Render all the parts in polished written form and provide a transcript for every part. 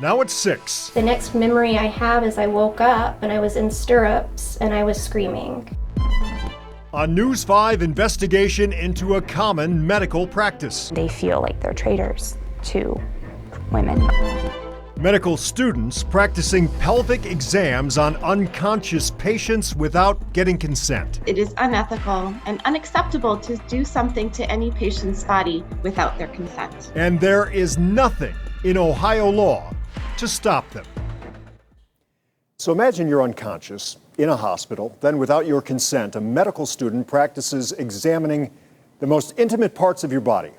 Now it's 6. The next memory I have is I woke up and I was in stirrups and I was screaming. A News 5 investigation into a common medical practice. They feel like they're traitors to women. Medical students practicing pelvic exams on unconscious patients without getting consent. It is unethical and unacceptable to do something to any patient's body without their consent. And there is nothing in Ohio law to stop them. So imagine you're unconscious in a hospital, then without your consent, a medical student practices examining the most intimate parts of your body.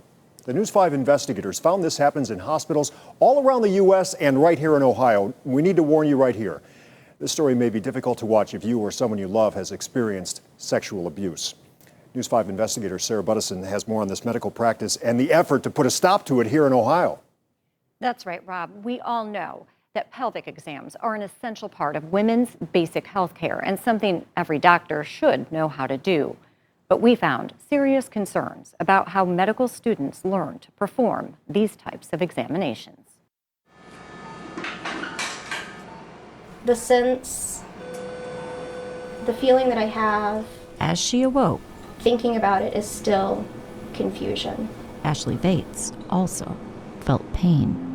The News 5 investigators found this happens in hospitals all around the U.S. and right here in Ohio. We need to warn you right here. This story may be difficult to watch if you or someone you love has experienced sexual abuse. News 5 investigator Sarah Buttison has more on this medical practice and the effort to put a stop to it here in Ohio. That's right, Rob. We all know that pelvic exams are an essential part of women's basic health care and something every doctor should know how to do. But we found serious concerns about how medical students learn to perform these types of examinations. The sense, the feeling that I have As she awoke, thinking about it is still confusion. Ashley Vates also felt pain.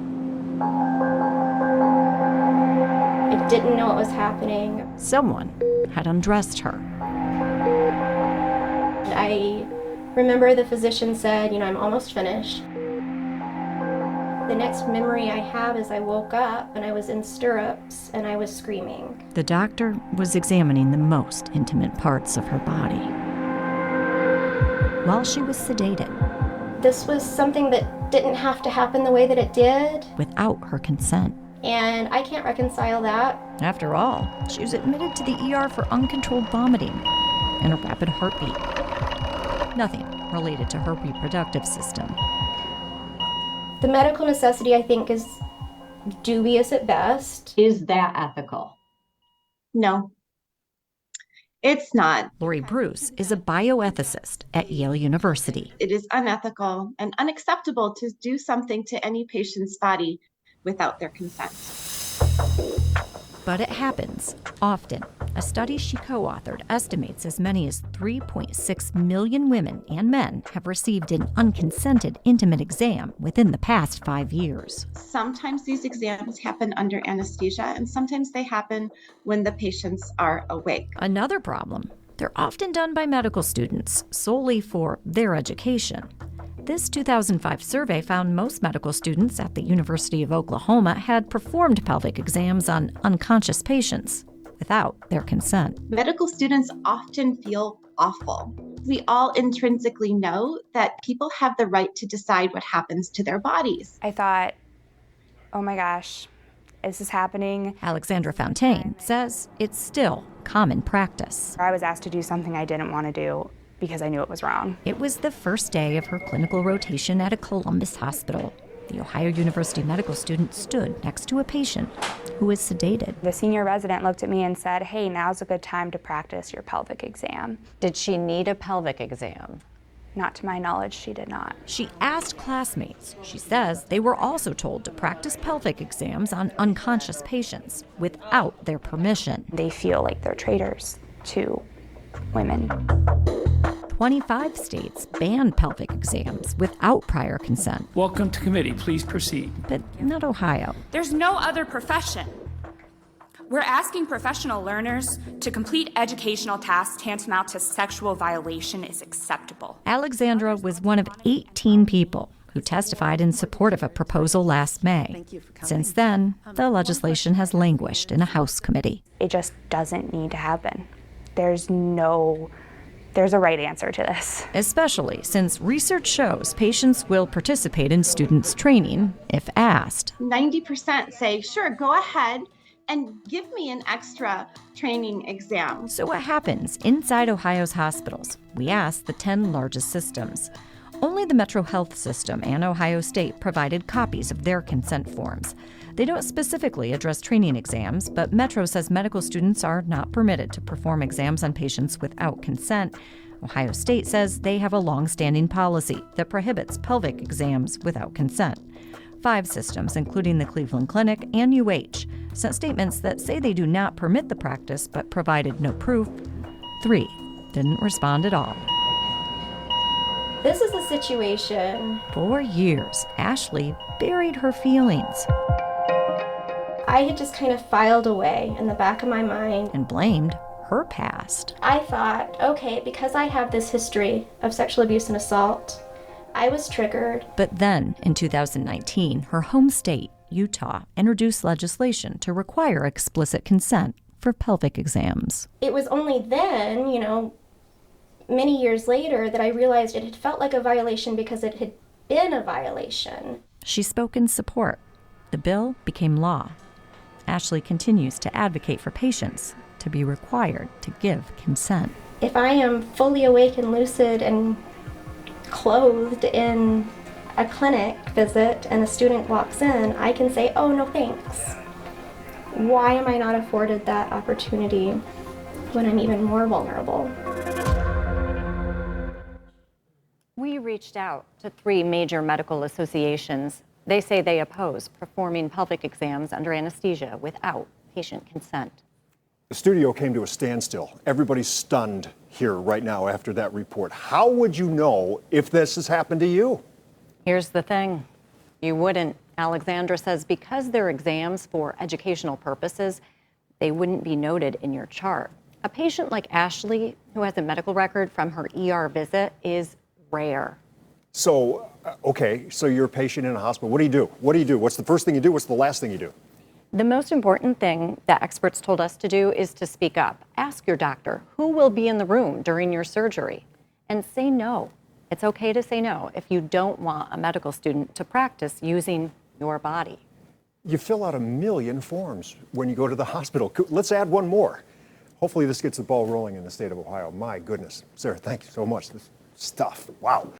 I didn't know what was happening. Someone had undressed her. I remember the physician said, I'm almost finished. The next memory I have is I woke up and I was in stirrups and I was screaming. The doctor was examining the most intimate parts of her body while she was sedated This was something that didn't have to happen the way that it did, without her consent. and I can't reconcile that. After all, she was admitted to the ER for uncontrolled vomiting and a rapid heartbeat. Nothing related to her reproductive system. The medical necessity, I think, is dubious at best. Is that ethical? No, it's not. Lorie Bruce is a bioethicist at Yale University. It is unethical and unacceptable to do something to any patient's body without their consent. But it happens often. A study she co-authored estimates as many as 3.6 million women and men have received an unconsented intimate exam within the past 5 years. Sometimes these exams happen under anesthesia, and sometimes they happen when the patients are awake. Another problem, they're often done by medical students solely for their education. This 2005 survey found most medical students at the University of Oklahoma had performed pelvic exams on unconscious patients without their consent. Medical students often feel awful. We all intrinsically know that people have the right to decide what happens to their bodies. I thought, oh my gosh, is this happening? Alexandra Fane says it's still common practice. I was asked to do something I didn't want to do because I knew it was wrong. It was the first day of her clinical rotation at a Columbus hospital. The Ohio University medical student stood next to a patient who was sedated. The senior resident looked at me and said, hey, now's a good time to practice your pelvic exam. Did she need a pelvic exam? Not to my knowledge, she did not. She asked classmates. She says they were also told to practice pelvic exams on unconscious patients without their permission. They feel like they're traitors to women. 25 states ban pelvic exams without prior consent, Welcome to committee. Please proceed. but not Ohio. There's no other profession. We're asking professional learners to complete educational tasks tantamount to sexual violation is acceptable. Alexandra was one of 18 people who testified in support of a proposal last May. Since then, the legislation has languished in a House committee. It just doesn't need to happen. There's a right answer to this. Especially since research shows patients will participate in students' training if asked. 90% say, sure, go ahead and give me an extra training exam. So what happens inside Ohio's hospitals? We asked the 10 largest systems. Only the Metro Health System and Ohio State provided copies of their consent forms. They don't specifically address training exams, but Metro says medical students are not permitted to perform exams on patients without consent. Ohio State says they have a long-standing policy that prohibits pelvic exams without consent. 5 systems, including the Cleveland Clinic and UH, sent statements that say they do not permit the practice but provided no proof. 3 didn't respond at all. This is the situation. For years, Ashley buried her feelings I had just kind of filed away in the back of my mind. and blamed her past. I thought, okay, because I have this history of sexual abuse and assault, I was triggered. But then, in 2019, her home state, Utah, introduced legislation to require explicit consent for pelvic exams. It was only then, many years later, that I realized it had felt like a violation because it had been a violation. She spoke in support. The bill became law. Ashley continues to advocate for patients to be required to give consent. If I am fully awake and lucid and clothed in a clinic visit and a student walks in, I can say, oh, no thanks. Why am I not afforded that opportunity when I'm even more vulnerable? We reached out to 3 major medical associations. They say they oppose performing pelvic exams under anesthesia without patient consent. The studio came to a standstill. Everybody's stunned here right now after that report. How would you know if this has happened to you? Here's the thing. You wouldn't. Alexandra says because they're exams for educational purposes, they wouldn't be noted in your chart. A patient like Ashley, who has a medical record from her ER visit, is rare. So, okay, so you're a patient in a hospital. What do you do? What do you do? What's the first thing you do? What's the last thing you do? The most important thing that experts told us to do is to speak up. Ask your doctor who will be in the room during your surgery and say no. It's okay to say no if you don't want a medical student to practice using your body. You fill out 1 million forms when you go to the hospital. Let's add one more. Hopefully this gets the ball rolling in the state of Ohio. My goodness. Sarah, thank you so much. This stuff. Wow.